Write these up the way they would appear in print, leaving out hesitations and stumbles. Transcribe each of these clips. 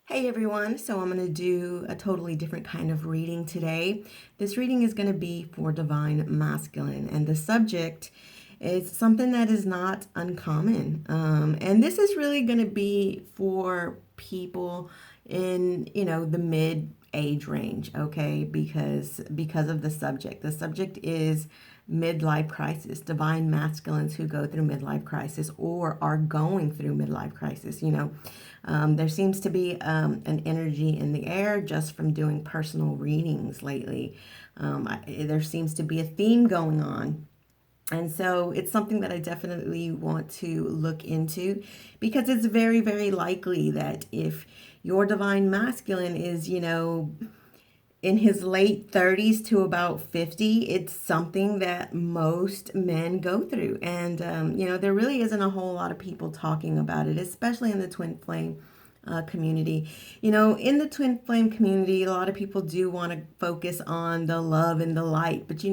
Hey everyone, so I'm going to do a totally different kind of reading today. This reading is going to be for Divine Masculine, and the subject is something that is not uncommon. And this is really going to be for people in, the mid age range, okay? Because of the subject. The subject is midlife crisis, divine masculines who go through midlife crisis or are going through midlife crisis. There seems to be an energy in the air just from doing personal readings lately. There seems to be a theme going on. And so it's something that I definitely want to look into because it's very, very likely that if your divine masculine is, in his late 30s to about 50, it's something that most men go through. And, there really isn't a whole lot of people talking about it, especially in the twin flame community. In the twin flame community, a lot of people do want to focus on the love and the light. But,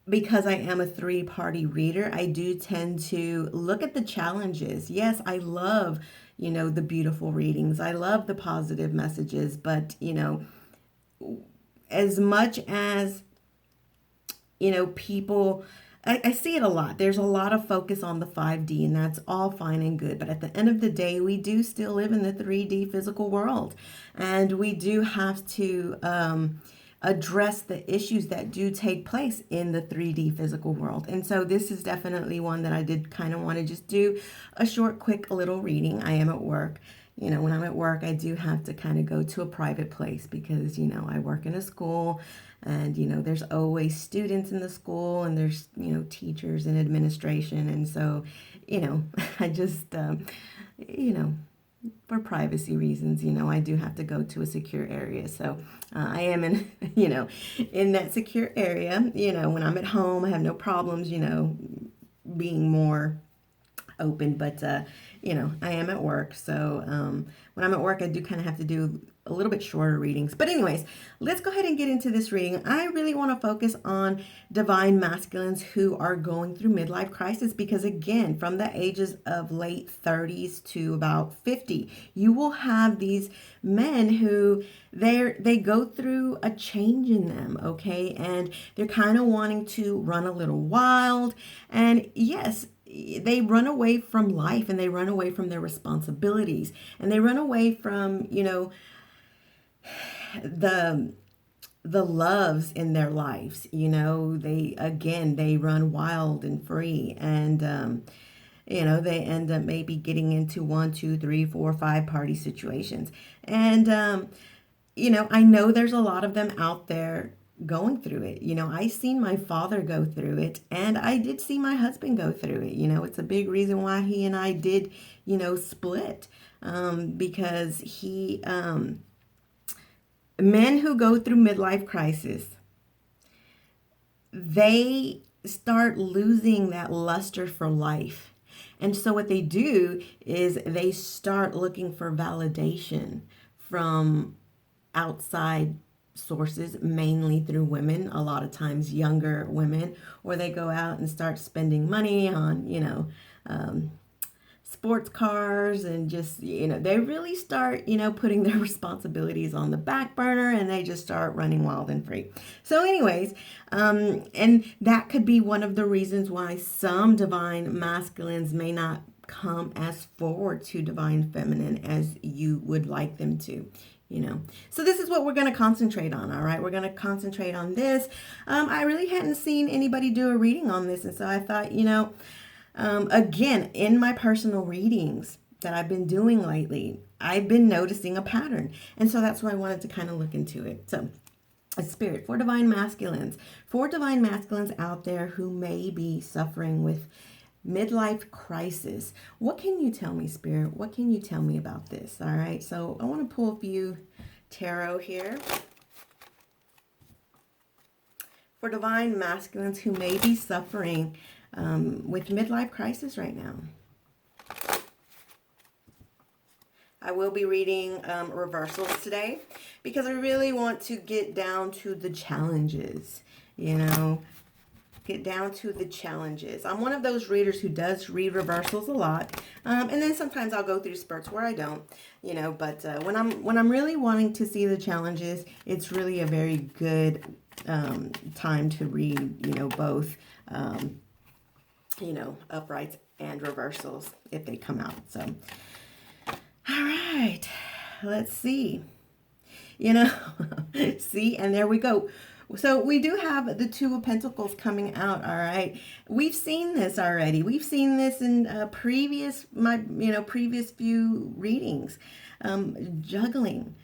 because I am a three-party reader, I do tend to look at the challenges. Yes, I love, the beautiful readings. I love the positive messages, but, as much as people, I see it a lot. There's a lot of focus on the 5D, and that's all fine and good, but at the end of the day, we do still live in the 3D physical world, and we do have to address the issues that do take place in the 3D physical world. And so this is definitely one that I did kind of want to just do a short, quick little reading. I am at work. When I'm at work, I do have to kind of go to a private place because, I work in a school and, there's always students in the school and there's, teachers and administration. And so, I just, you know, for privacy reasons, I do have to go to a secure area. So I am in, in that secure area. When I'm at home, I have no problems, being more open, but I am at work. So when I'm at work, I do kind of have to do a little bit shorter readings. But anyways, let's go ahead and get into this reading. I really want to focus on divine masculines who are going through midlife crisis because again, from the ages of late 30s to about 50, you will have these men who they go through a change in them, okay? And they're kind of wanting to run a little wild. And yes, they run away from life and they run away from their responsibilities and they run away from, the loves in their lives. They run wild and free and they end up maybe getting into one, two, three, four, five party situations. And I know there's a lot of them out there going through it. I seen my father go through it and I did see my husband go through it. It's a big reason why he and I did, split. Because men who go through midlife crisis, they start losing that luster for life. And so what they do is they start looking for validation from outside sources, mainly through women, a lot of times younger women, or they go out and start spending money on, sports cars and just, they really start, putting their responsibilities on the back burner and they just start running wild and free. So anyways, and that could be one of the reasons why some divine masculines may not come as forward to divine feminine as you would like them to. So this is what we're going to concentrate on. All right, we're going to concentrate on this. I really hadn't seen anybody do a reading on this, and so I thought, again, in my personal readings that I've been doing lately, I've been noticing a pattern, and so that's why I wanted to kind of look into it. So a spirit for divine masculines out there who may be suffering with midlife crisis. What can you tell me, Spirit? What can you tell me about this? All right, so I want to pull a few tarot here for divine masculines who may be suffering with midlife crisis right now. I will be reading reversals today because I really want to get down to the challenges, get down to the challenges. I'm one of those readers who does read reversals a lot, and then sometimes I'll go through spurts where I don't, But when I'm really wanting to see the challenges, it's really a very good time to read, both, uprights and reversals if they come out. So, all right, let's see. See, and there we go. So we do have the Two of Pentacles coming out. All right, we've seen this already. We've seen this in previous few readings. Juggling,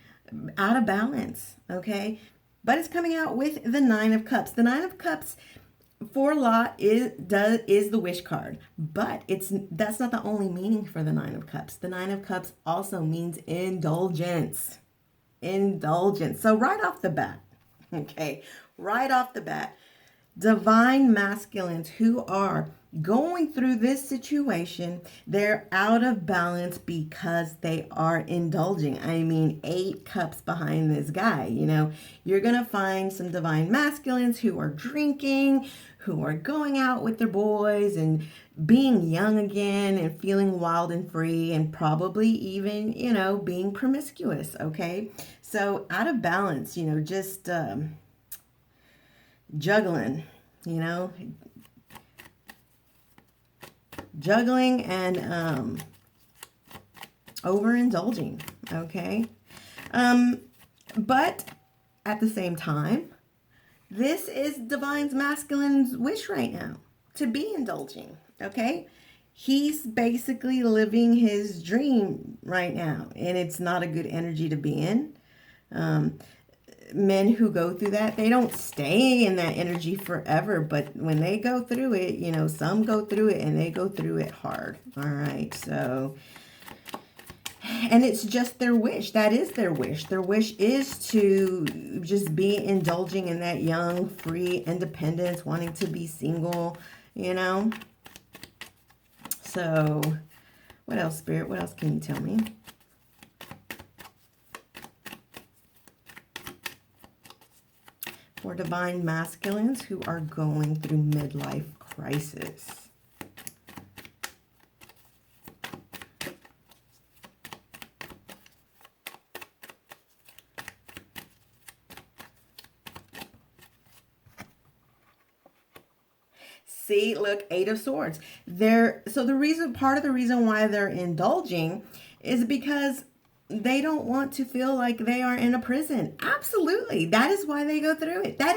out of balance. Okay, but it's coming out with the Nine of Cups. The Nine of Cups for a lot is the wish card, but that's not the only meaning for the Nine of Cups. The Nine of Cups also means indulgence. So right off the bat, divine masculines who are going through this situation, they're out of balance because they are indulging. I mean, 8 cups behind this guy. You're going to find some divine masculines who are drinking, who are going out with their boys and being young again and feeling wild and free, and probably even, being promiscuous. Okay. So out of balance, just juggling, juggling and overindulging. Okay. But at the same time, this is Divine's masculine's wish right now, to be indulging. Okay. He's basically living his dream right now, and it's not a good energy to be in. Men who go through that, they don't stay in that energy forever, but when they go through it, some go through it and they go through it hard. All right. So, and it's just their wish. That is their wish. Their wish is to just be indulging in that young, free independence, wanting to be single, So, what else, Spirit? What else can you tell me? For divine masculines who are going through midlife crisis. See, look, 8 of Swords. Part of the reason why they're indulging is because they don't want to feel like they are in a prison. Absolutely. That is why they go through it. That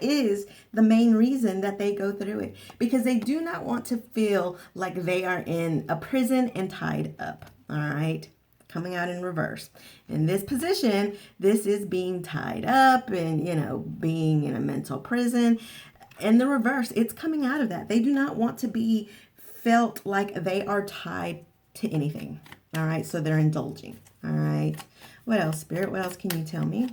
is the main reason that they go through it, because they do not want to feel like they are in a prison and tied up. All right. Coming out in reverse. In this position, this is being tied up and, being in a mental prison. In the reverse, it's coming out of that. They do not want to be felt like they are tied to anything. All right. So they're indulging. All right. What else, Spirit? What else can you tell me?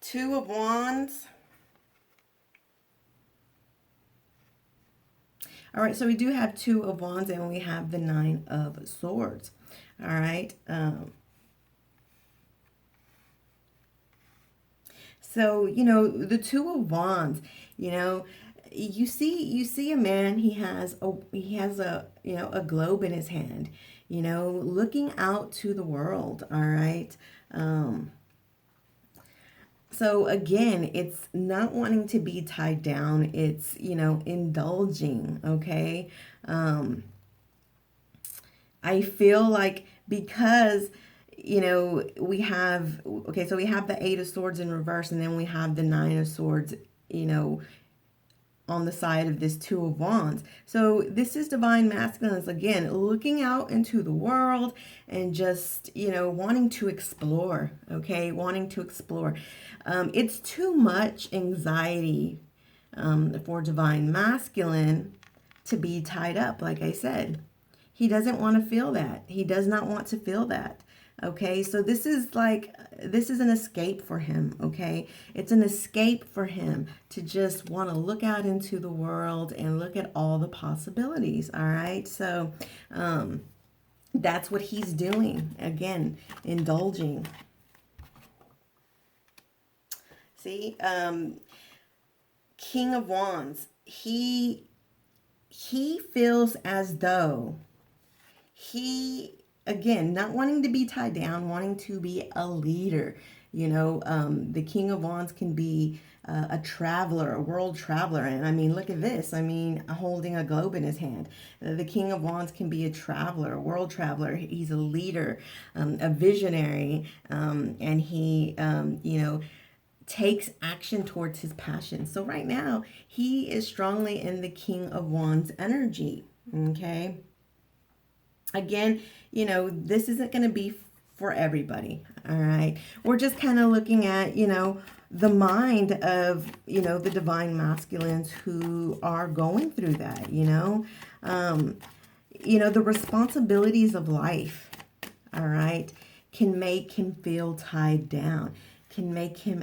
Two of Wands. All right, so we do have 2 of Wands and we have the 9 of Swords. All right. So, the 2 of Wands, you see a man, he has a globe in his hand, looking out to the world. All right. So again, it's not wanting to be tied down. It's, indulging. Okay. I feel like because, we have the 8 of Swords in reverse, and then we have the 9 of Swords, on the side of this 2 of Wands. So this is divine masculines, again, looking out into the world and just, wanting to explore, okay? Wanting to explore. It's too much anxiety for divine masculine to be tied up, like I said. He doesn't want to feel that. He does not want to feel that. Okay, so this is an escape for him, okay? It's an escape for him to just want to look out into the world and look at all the possibilities, all right? So, That's what he's doing. Again, indulging. See, King of Wands. He feels as though he, again, not wanting to be tied down, wanting to be a leader. The King of Wands can be a traveler, a world traveler. And I mean, look at this. I mean, holding a globe in his hand. The King of Wands can be a traveler, a world traveler. He's a leader, a visionary, and he, takes action towards his passion. So right now, he is strongly in the King of Wands energy. Okay. Again, this isn't going to be for everybody. All right. We're just kind of looking at, the mind of, the divine masculines who are going through that, the responsibilities of life, all right, can make him feel tied down, can make him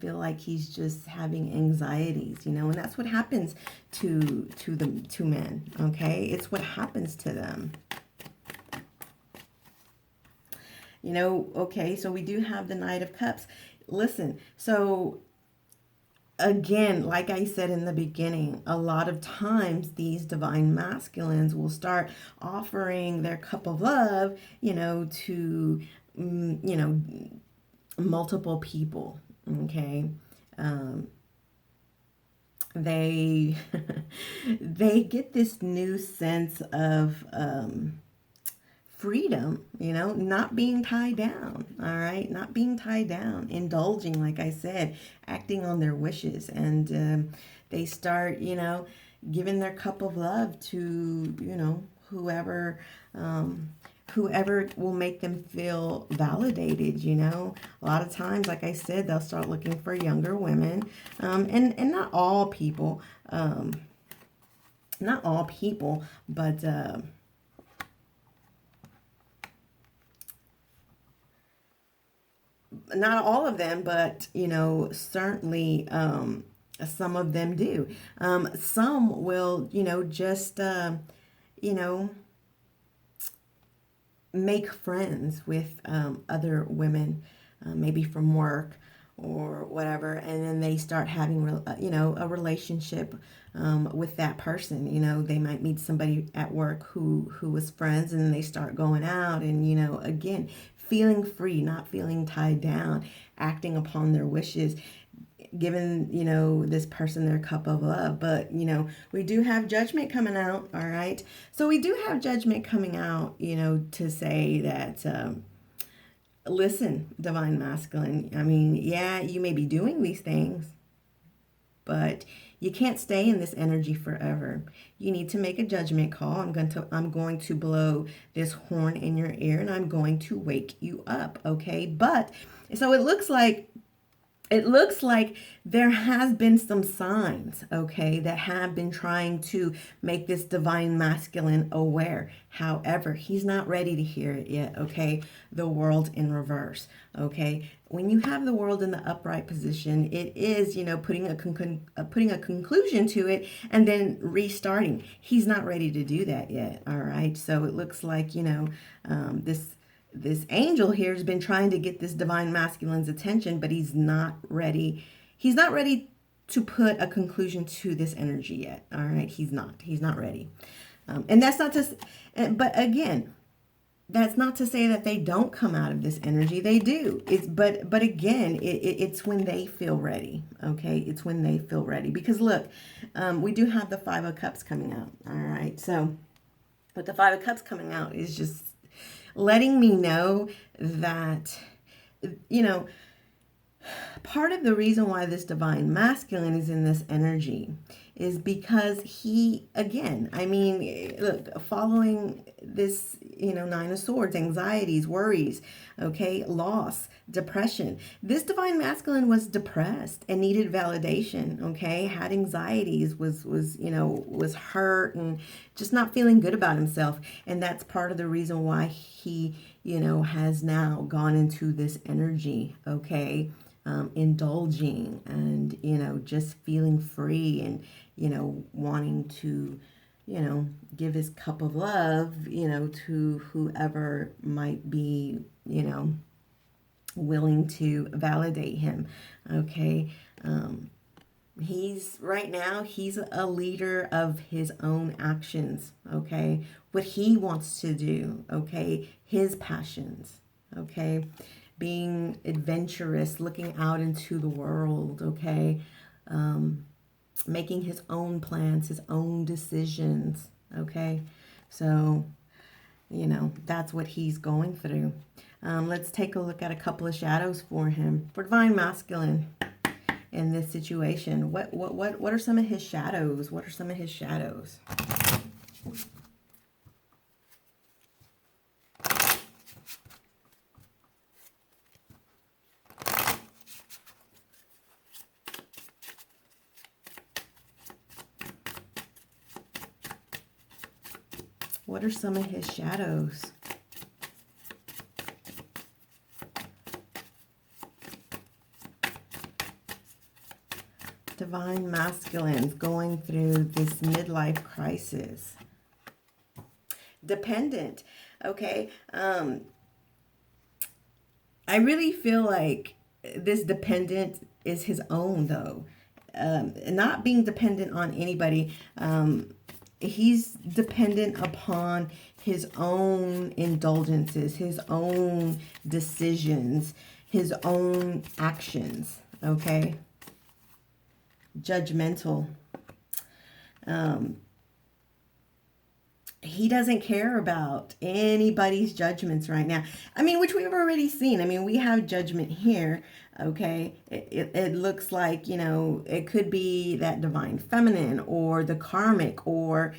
feel like he's just having anxieties, and that's what happens to men. Okay, it's what happens to them. Okay, so we do have the Knight of Cups. Listen, so again, like I said in the beginning, a lot of times these divine masculines will start offering their cup of love, to, multiple people. Okay. They they get this new sense of freedom, not being tied down. All right, not being tied down, indulging, like I said, acting on their wishes, and they start, giving their cup of love to, whoever. Whoever will make them feel validated. A lot of times, like I said, they'll start looking for younger women, and not all people, but not all of them, but certainly some of them do. Some will, just you know make friends with other women, maybe from work or whatever, and then they start having a relationship with that person. They might meet somebody at work who was friends, and then they start going out, and again, feeling free, not feeling tied down, acting upon their wishes, giving this person their cup of love. But we do have judgment coming out. All right, so we do have judgment coming out, to say that listen, divine masculine, I mean, yeah, you may be doing these things, but you can't stay in this energy forever. You need to make a judgment call. I'm going to blow this horn in your ear, and I'm going to wake you up. Okay, but so it looks like there has been some signs, okay, that have been trying to make this divine masculine aware. However, he's not ready to hear it yet, okay? The world in reverse, okay? When you have the world in the upright position, it is, putting a conclusion to it and then restarting. He's not ready to do that yet, all right? So it looks like, this angel here has been trying to get this divine masculine's attention, but he's not ready. He's not ready to put a conclusion to this energy yet. All right, he's not ready. And that's not to, but again, that's not to say that they don't come out of this energy. They do. But again, it's when they feel ready. Okay, it's when they feel ready. Because look, we do have the Five of Cups coming out. All right, so with the Five of Cups coming out is just letting me know that, part of the reason why this divine masculine is in this energy is because he, again, I mean, look, following this, Nine of Swords, anxieties, worries, okay, loss, depression. This divine masculine was depressed and needed validation, okay, had anxieties, was hurt and just not feeling good about himself. And that's part of the reason why he, has now gone into this energy, okay, indulging and, just feeling free and, wanting to give his cup of love, to whoever might be, willing to validate him. Okay. He's right now, he's a leader of his own actions. Okay. What he wants to do. Okay. His passions. Okay. Being adventurous, looking out into the world. Okay. Making his own plans, his own decisions. Okay. So, that's what he's going through. Let's take a look at a couple of shadows for him. For Divine Masculine in this situation. What are some of his shadows? What are some of his shadows? What are some of his shadows? Divine Masculines going through this midlife crisis. Dependent. Okay. I really feel like this dependent is his own, though. Not being dependent on anybody. He's dependent upon his own indulgences, his own decisions, his own actions. Okay. Judgmental. He doesn't care about anybody's judgments right now. I mean, which we've already seen. I mean, we have judgment here. Okay. It looks like, it could be that divine feminine or the karmic or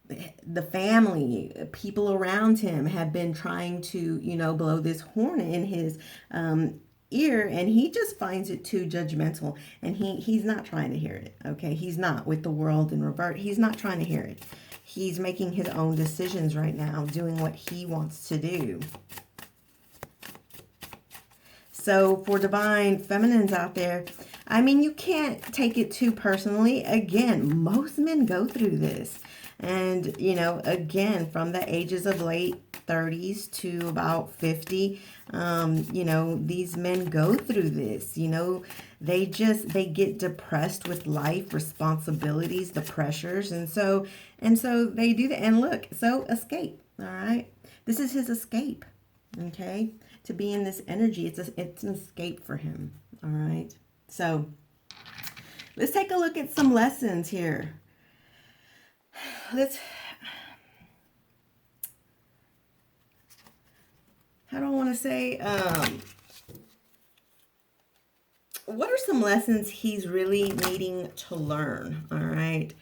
the family, people around him have been trying to, blow this horn in his ear, and he just finds it too judgmental, and he's not trying to hear it. Okay. He's not with the world in revert. He's not trying to hear it. He's making his own decisions right now, doing what he wants to do. So for divine feminines out there, I mean, you can't take it too personally. Again, most men go through this. And, again, from the ages of late 30s to about 50, these men go through this. They get depressed with life, responsibilities, the pressures. And so they do that. And look, so escape. All right. This is his escape. Okay. To be in this energy, it's an escape for him. All right. So let's take a look at some lessons here. How do I want to say, what are some lessons he's really needing to learn? All right.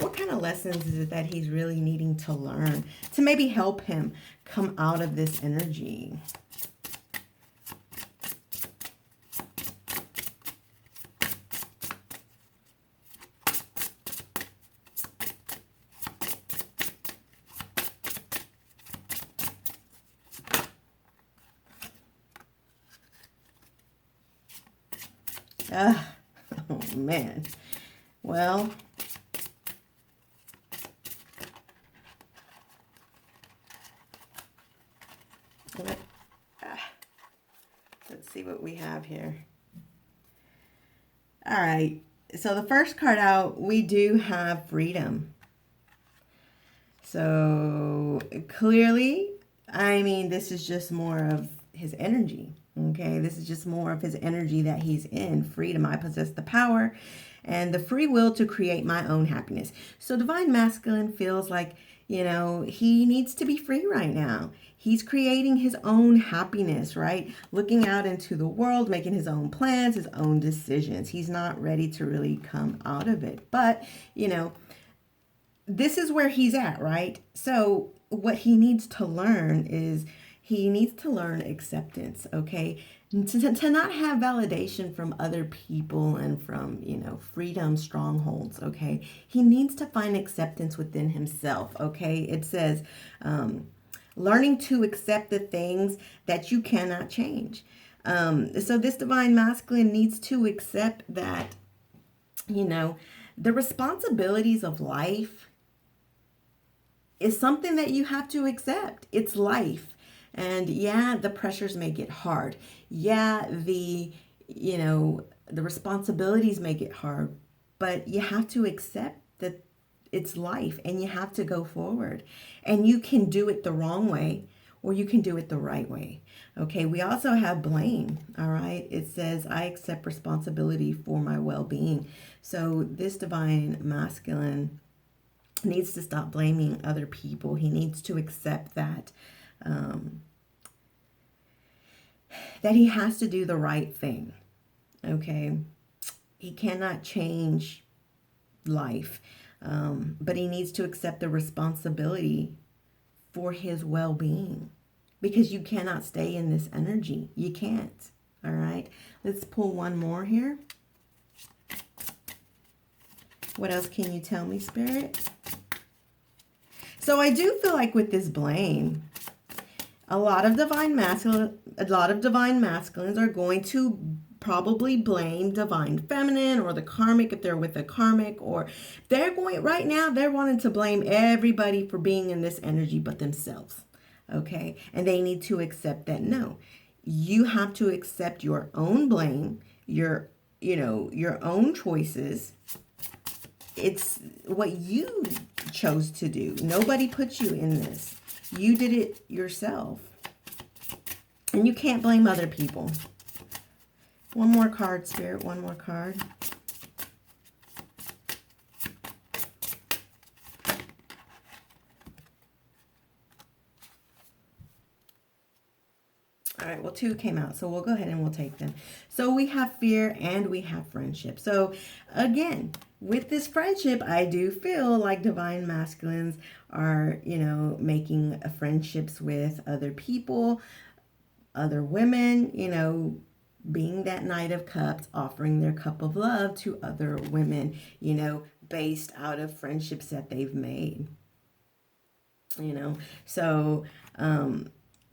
What kind of lessons is it that he's really needing to learn to maybe help him come out of this energy? Oh, man. Well, let's see what we have here. All right. So the first card out, we do have freedom. So clearly, I mean, this is just more of his energy. Okay, this is just more of his energy that he's in. Freedom. I possess the power and the free will to create my own happiness. So divine masculine feels like, he needs to be free right now. He's creating his own happiness, right? Looking out into the world, making his own plans, his own decisions. He's not ready to really come out of it. But, this is where he's at, right? So what he needs to learn is he needs to learn acceptance, okay? To not have validation from other people and from, freedom strongholds, okay? He needs to find acceptance within himself, okay? It says, learning to accept the things that you cannot change. So this divine masculine needs to accept that, The responsibilities of life is something that you have to accept. It's life. And yeah, the pressures may get hard. Yeah, the responsibilities make it hard, but you have to accept that it's life and you have to go forward. And you can do it the wrong way or you can do it the right way. Okay, we also have blame. All right, it says, I accept responsibility for my well being. So, this divine masculine needs to stop blaming other people. He needs to accept um, that he has to do the right thing. Okay, he cannot change life, but he needs to accept the responsibility for his well-being because you cannot stay in this energy. You can't. All right, let's pull one more here. What else can you tell me, Spirit? So I do feel like with this blame, a lot of divine masculines are going to probably blame divine feminine or the karmic if they're with a karmic, or they're going right now, they're wanting to blame everybody for being in this energy but themselves. Okay? And they need to accept that no. You have to accept your own blame, your own choices. It's what you chose to do. Nobody put you in this. You did it yourself. And you can't blame other people. One more card, Spirit. One more card. All right, well, two came out, so we'll go ahead and we'll take them. So we have fear and we have friendship. So again, with this friendship, I do feel like divine masculines are, making friendships with other people, other women, being that Knight of Cups, offering their cup of love to other women, based out of friendships that they've made. So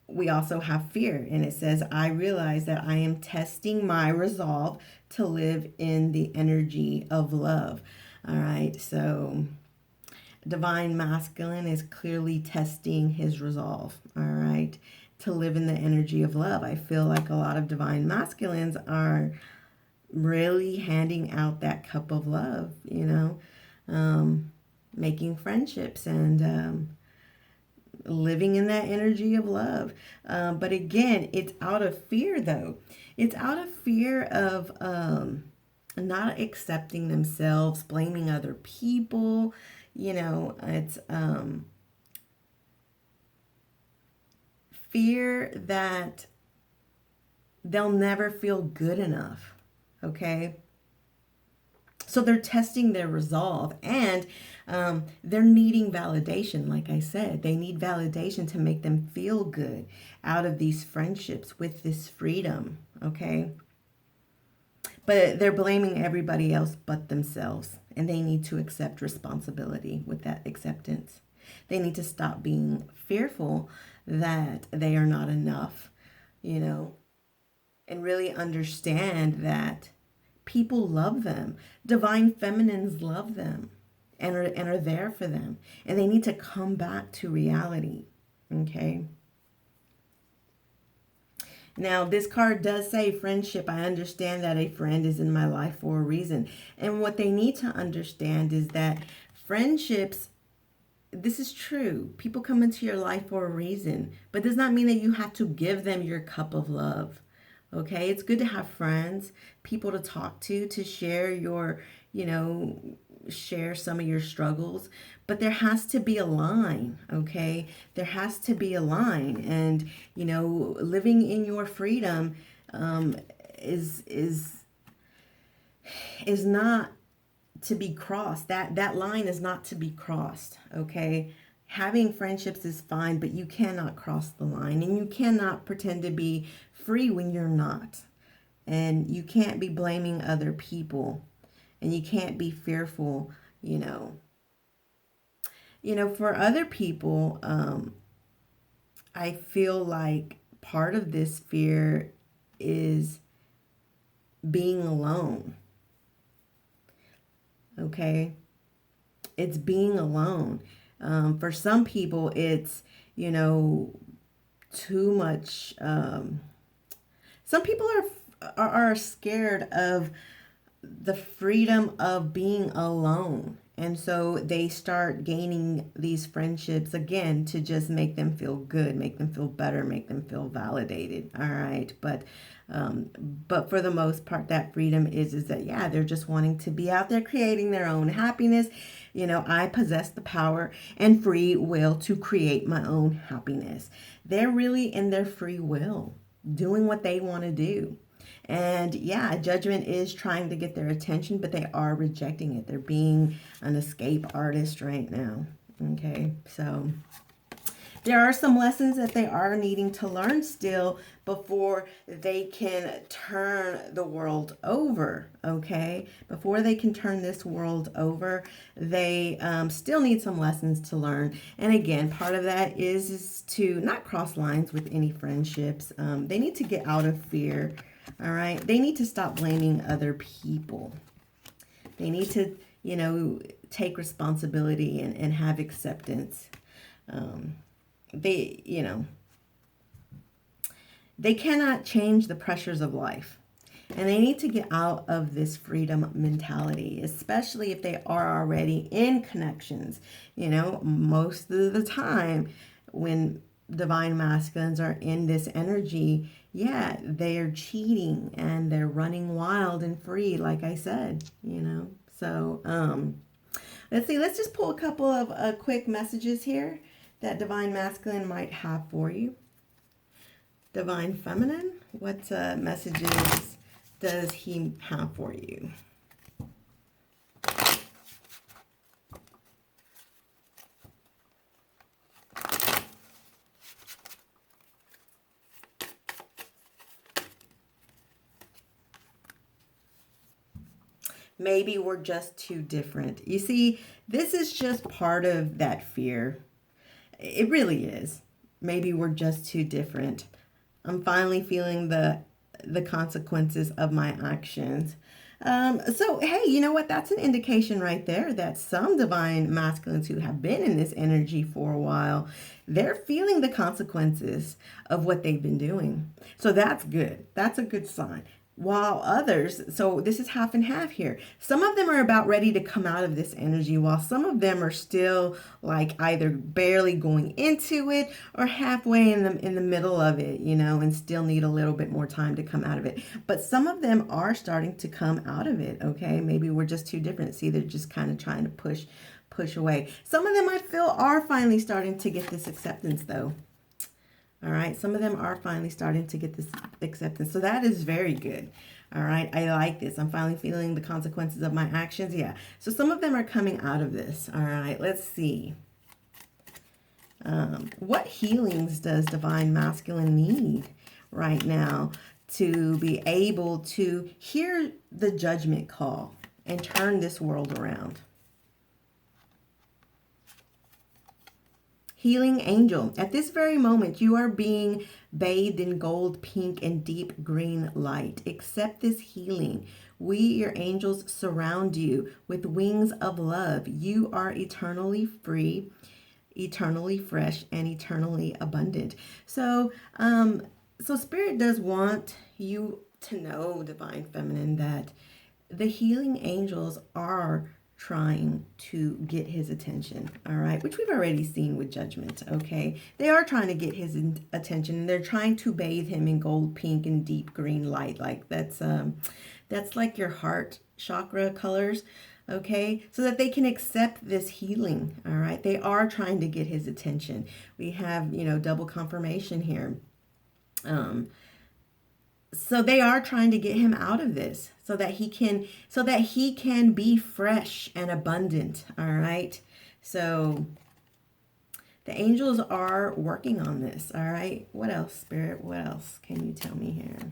we also have fear, and it says, I realize that I am testing my resolve to live in the energy of love. All right, so divine masculine is clearly testing his resolve, all right, to live in the energy of love. I feel like a lot of divine masculines are really handing out that cup of love, making friendships and living in that energy of love. But again, it's out of fear, though. It's out of fear of not accepting themselves, blaming other people. It's fear that they'll never feel good enough. Okay? So they're testing their resolve, and they're needing validation. Like I said, they need validation to make them feel good out of these friendships with this freedom. Okay? But they're blaming everybody else but themselves, and they need to accept responsibility with that acceptance. They need to stop being fearful that they are not enough, and really understand that people love them. Divine feminines love them and are there for them. And they need to come back to reality. Okay? Now, this card does say friendship. I understand that a friend is in my life for a reason. And what they need to understand is that friendships, this is true. People come into your life for a reason, but does not mean that you have to give them your cup of love. Okay, it's good to have friends, people to talk to share share some of your struggles, but there has to be a line, okay? There has to be a line, and living in your freedom is not to be crossed. That line is not to be crossed, okay? Having friendships is fine, but you cannot cross the line, and you cannot pretend to be free when you're not. And you can't be blaming other people, and you can't be fearful, for other people. I feel like part of this fear is being alone. Okay, it's being alone. For some people, it's, you know, too much. Some people are scared of the freedom of being alone. And so they start gaining these friendships again to just make them feel good, make them feel better, make them feel validated. All right. But for the most part, that freedom is that, yeah, they're just wanting to be out there creating their own happiness. You know, I possess the power and free will to create my own happiness. They're really in their free will, doing what they want to do. And yeah, judgment is trying to get their attention, but they are rejecting it. They're being an escape artist right now. Okay, so there are some lessons that they are needing to learn still before they can turn the world over. Okay, before they can turn this world over, they still need some lessons to learn. And again, part of that is to not cross lines with any friendships. They need to get out of fear. All right. They need to stop blaming other people. They need to, you know, take responsibility and have acceptance. They, you know, they cannot change the pressures of life. And they need to get out of this freedom mentality, especially if they are already in connections. You know, most of the time when divine masculines are in this energy, yeah, they are cheating and they're running wild and free, like I said, you know. So, let's see, let's just pull a couple of quick messages here that divine masculine might have for you. Divine feminine, what messages does he have for you? Maybe we're just too different. You see, this is just part of that fear. It really is. Maybe we're just too different. I'm finally feeling the consequences of my actions. So, hey, you know what? That's an indication right there that some divine masculines who have been in this energy for a while, they're feeling the consequences of what they've been doing. So that's good. That's a good sign. While others, so this is half and half here. Some of them are about ready to come out of this energy, while some of them are still like either barely going into it or halfway in the middle of it, you know, and still need a little bit more time to come out of it. But some of them are starting to come out of it. Okay, maybe we're just too different. See, they're just kind of trying to push away. Some of them I feel are finally starting to get this acceptance though. All right, some of them are finally starting to get this acceptance. So that is very good. All right, I like this. I'm finally feeling the consequences of my actions. Yeah, so some of them are coming out of this. All right, let's see. What healings does divine masculine need right now to be able to hear the judgment call and turn this world around? Healing angel. At this very moment, you are being bathed in gold, pink, and deep green light. Accept this healing. We, your angels, surround you with wings of love. You are eternally free, eternally fresh, and eternally abundant. So, so Spirit does want you to know, divine feminine, that the healing angels are trying to get his attention, all right, which we've already seen with judgment. Okay, they are trying to get his attention, and they're trying to bathe him in gold, pink, and deep green light. Like that's like your heart chakra colors. Okay, so that they can accept this healing. All right, they are trying to get his attention. We have, you know, double confirmation here. So they are trying to get him out of this so that he can be fresh and abundant. All right, so the angels are working on this. All right, what else, Spirit? What else can you tell me here?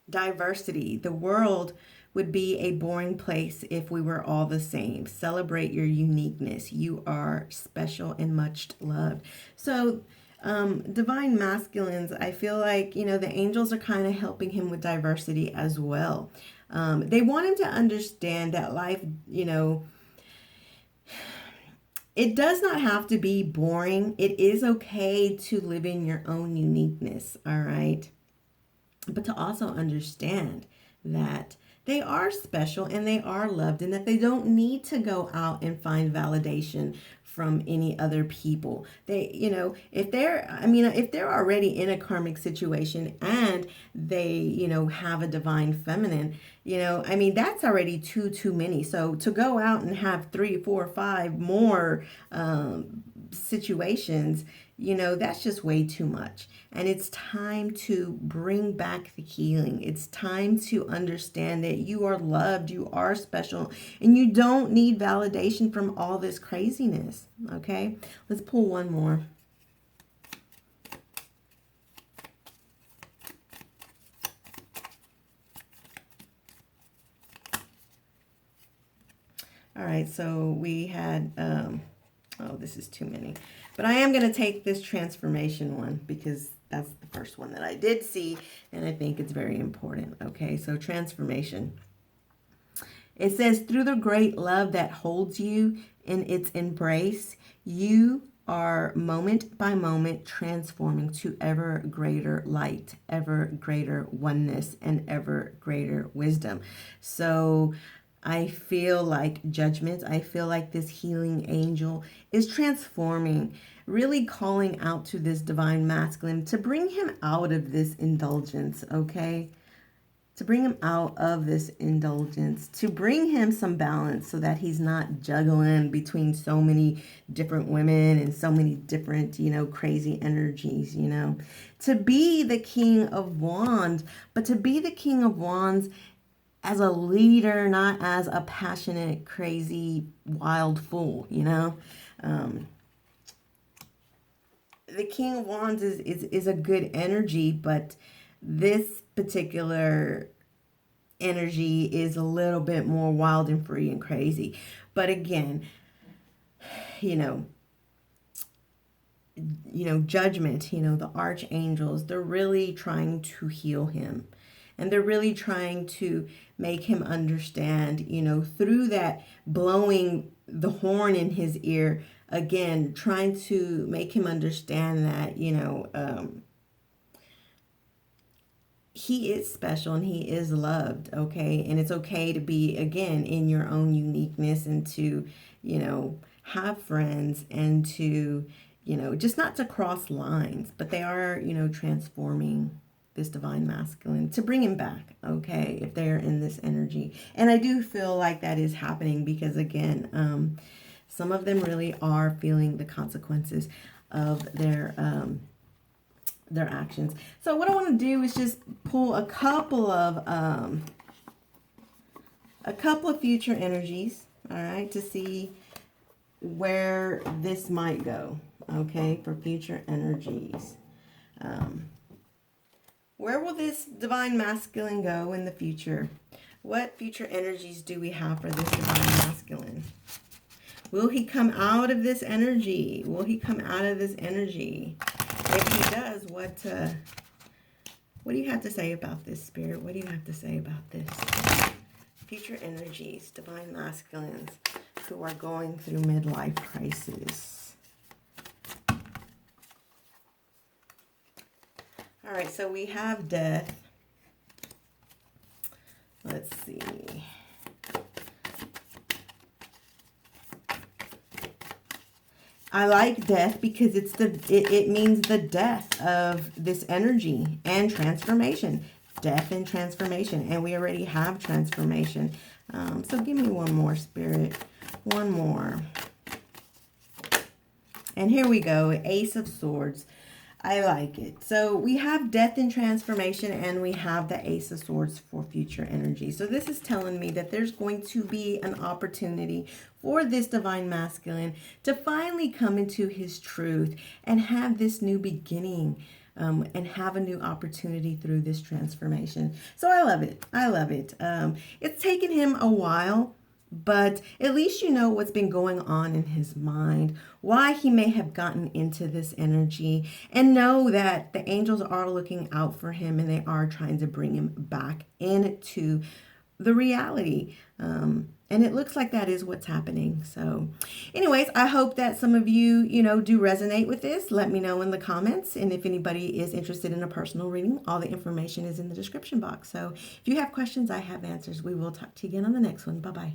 Diversity. The world would be a boring place if we were all the same. Celebrate your uniqueness. You are special and much loved. So Divine masculines, I feel like, the angels are kind of helping him with diversity as well. They want him to understand that life, it does not have to be boring. It is okay to live in your own uniqueness, all right? But to also understand that they are special and they are loved, and that they don't need to go out and find validation from any other people. They, if they're already in a karmic situation and they, have a divine feminine, that's already too many. So to go out and have 3, 4, 5 more situations, that's just way too much. And it's time to bring back the healing. It's time to understand that you are loved, you are special, and you don't need validation from all this craziness. Okay, let's pull one more. All right, so we had, oh, this is too many. But I am going to take this transformation one because that's the first one that I did see, and I think it's very important. Okay, so transformation. It says, through the great love that holds you in its embrace, you are moment by moment transforming to ever greater light, ever greater oneness, and ever greater wisdom. So I feel like judgment, I feel like this healing angel is transforming, really calling out to this divine masculine to bring him out of this indulgence, okay? To bring him out of this indulgence, to bring him some balance so that he's not juggling between so many different women and so many different, crazy energies, To be the King of Wands, but to be the King of Wands as a leader, not as a passionate, crazy, wild fool, The King of Wands is a good energy, but this particular energy is a little bit more wild and free and crazy. But again, judgment, the archangels, they're really trying to heal him. And they're really trying to make him understand, through that blowing the horn in his ear, again, trying to make him understand that, he is special and he is loved, okay? And it's okay to be, again, in your own uniqueness and to, have friends and to, just not to cross lines, but they are, transforming this divine masculine to bring him back, okay, if they're in this energy. And I do feel like that is happening because, again, some of them really are feeling the consequences of their actions. So what I want to do is just pull a couple of future energies, all right, to see where this might go, okay, for future energies. Where will this divine masculine go in the future? What future energies do we have for this divine masculine? Will he come out of this energy? Will he come out of this energy? If he does, what do you have to say about this, Spirit? What do you have to say about this? Future energies, divine masculines who are going through midlife crisis. All right, so we have death. Let's see. I like death because it means the death of this energy and transformation. Death and transformation. And we already have transformation. So give me one more, Spirit. One more. And here we go. Ace of Swords. I like it. So we have death and transformation, and we have the Ace of Swords for future energy. So this is telling me that there's going to be an opportunity for this divine masculine to finally come into his truth and have this new beginning, and have a new opportunity through this transformation. So I love it. I love it. It's taken him a while but at least you know what's been going on in his mind, why he may have gotten into this energy, and know that the angels are looking out for him and they are trying to bring him back into the reality. And it looks like that is what's happening. So, anyways, I hope that some of you, do resonate with this. Let me know in the comments. And if anybody is interested in a personal reading, all the information is in the description box. So, if you have questions, I have answers. We will talk to you again on the next one. Bye bye.